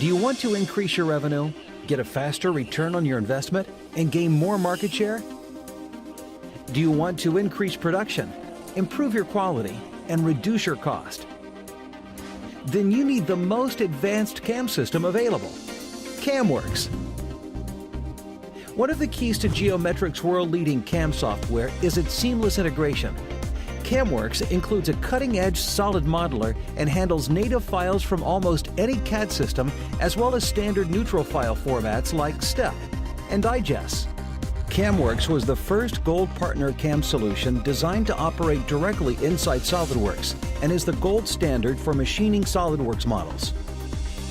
Do you want to increase your revenue, get a faster return on your investment, and gain more market share? Do you want to increase production, improve your quality, and reduce your cost? Then you need the most advanced CAM system available, CAMWorks. One of the keys to Geometric's world-leading CAM software is its seamless integration. CAMWorks includes a cutting-edge solid modeler and handles native files from almost any CAD system, as well as standard neutral file formats like STEP and Digest. CAMWorks was the first Gold Partner CAM solution designed to operate directly inside SOLIDWORKS and is the gold standard for machining SOLIDWORKS models.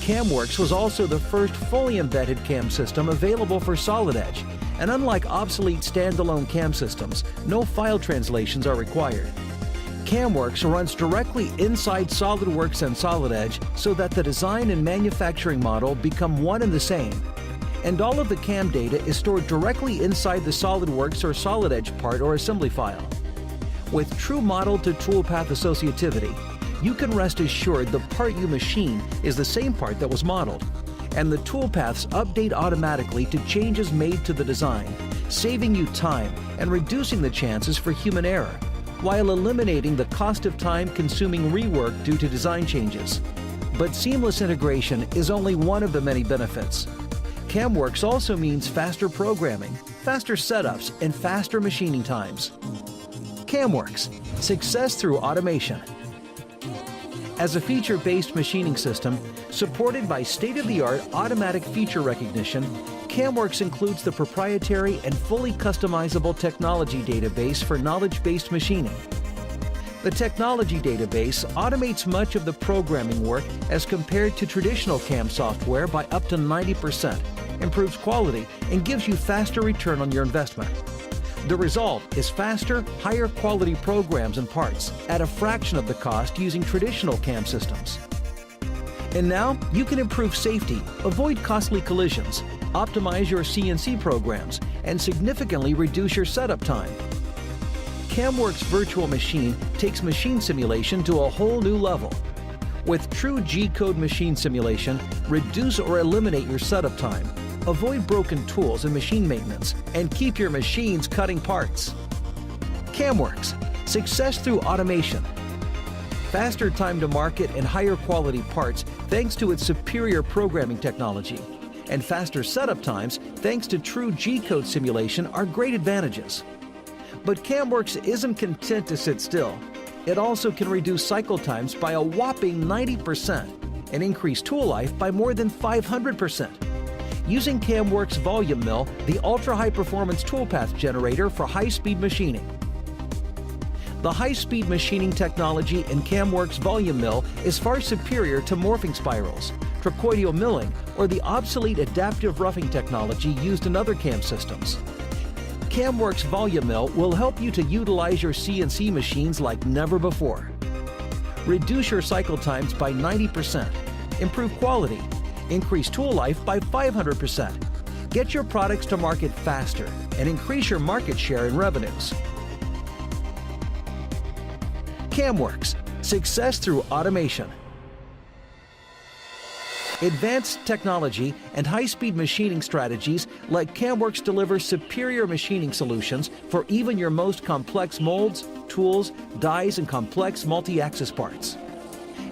CAMWorks was also the first fully embedded CAM system available for Solid Edge, and unlike obsolete standalone CAM systems, no file translations are required. CAMWorks runs directly inside SOLIDWORKS and Solid Edge so that the design and manufacturing model become one and the same. And all of the CAM data is stored directly inside the SOLIDWORKS or Solid Edge part or assembly file. With true model-to-tool path associativity, you can rest assured the part you machine is the same part that was modeled, and the tool paths update automatically to changes made to the design, saving you time and reducing the chances for human error, while eliminating the cost of time-consuming rework due to design changes. But seamless integration is only one of the many benefits. CAMWorks also means faster programming, faster setups, and faster machining times. CAMWorks, success through automation. As a feature-based machining system, supported by state-of-the-art automatic feature recognition, CAMWorks includes the proprietary and fully customizable technology database for knowledge-based machining. The technology database automates much of the programming work as compared to traditional CAM software by up to 90%, improves quality, and gives you faster return on your investment. The result is faster, higher quality programs and parts at a fraction of the cost using traditional CAM systems. And now you can improve safety, avoid costly collisions, optimize your CNC programs, and significantly reduce your setup time. CAMWorks Virtual Machine takes machine simulation to a whole new level. With true G-code machine simulation, reduce or eliminate your setup time, avoid broken tools and machine maintenance, and keep your machines cutting parts. CAMWorks, success through automation. Faster time to market and higher quality parts thanks to its superior programming technology. And faster setup times thanks to true G-code simulation are great advantages. But CAMWorks isn't content to sit still. It also can reduce cycle times by a whopping 90% and increase tool life by more than 500%. Using CAMWorks Volume Mill, the ultra-high-performance toolpath generator for high-speed machining. The high-speed machining technology in CAMWorks Volume Mill is far superior to morphing spirals, trochoidal milling, or the obsolete adaptive roughing technology used in other CAM systems. CAMWorks Volume Mill will help you to utilize your CNC machines like never before. Reduce your cycle times by 90%, improve quality, increase tool life by 500%. Get your products to market faster and increase your market share and revenues. CAMWorks, success through automation. Advanced technology and high-speed machining strategies let CAMWorks deliver superior machining solutions for even your most complex molds, tools, dies, and complex multi-axis parts.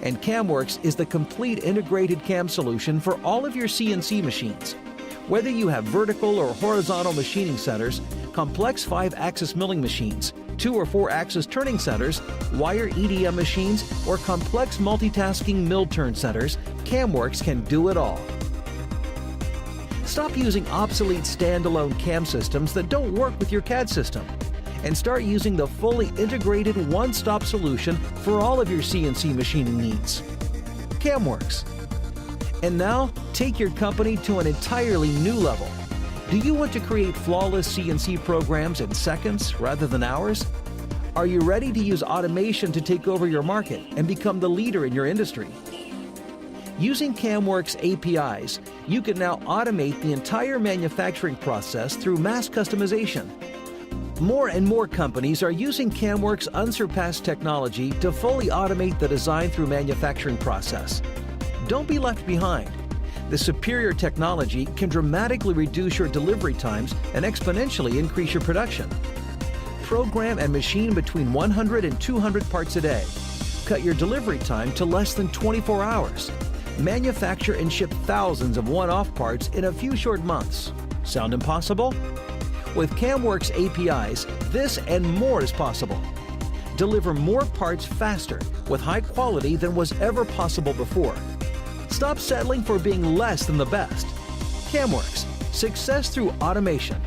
And CAMWorks is the complete integrated CAM solution for all of your CNC machines. Whether you have vertical or horizontal machining centers, complex 5-axis milling machines, 2 or 4-axis turning centers, wire EDM machines, or complex multitasking mill turn centers, CAMWorks can do it all. Stop using obsolete standalone CAM systems that don't work with your CAD system, and start using the fully integrated one-stop solution for all of your CNC machining needs. CAMWorks. And now, take your company to an entirely new level. Do you want to create flawless CNC programs in seconds rather than hours? Are you ready to use automation to take over your market and become the leader in your industry? Using CAMWorks APIs, you can now automate the entire manufacturing process through mass customization. More and more companies are using CAMWorks' unsurpassed technology to fully automate the design through manufacturing process. Don't be left behind. The superior technology can dramatically reduce your delivery times and exponentially increase your production. Program and machine between 100 and 200 parts a day. Cut your delivery time to less than 24 hours. Manufacture and ship thousands of one-off parts in a few short months. Sound impossible? With CAMWorks APIs, this and more is possible. Deliver more parts faster with high quality than was ever possible before. Stop settling for being less than the best. CAMWorks, success through automation.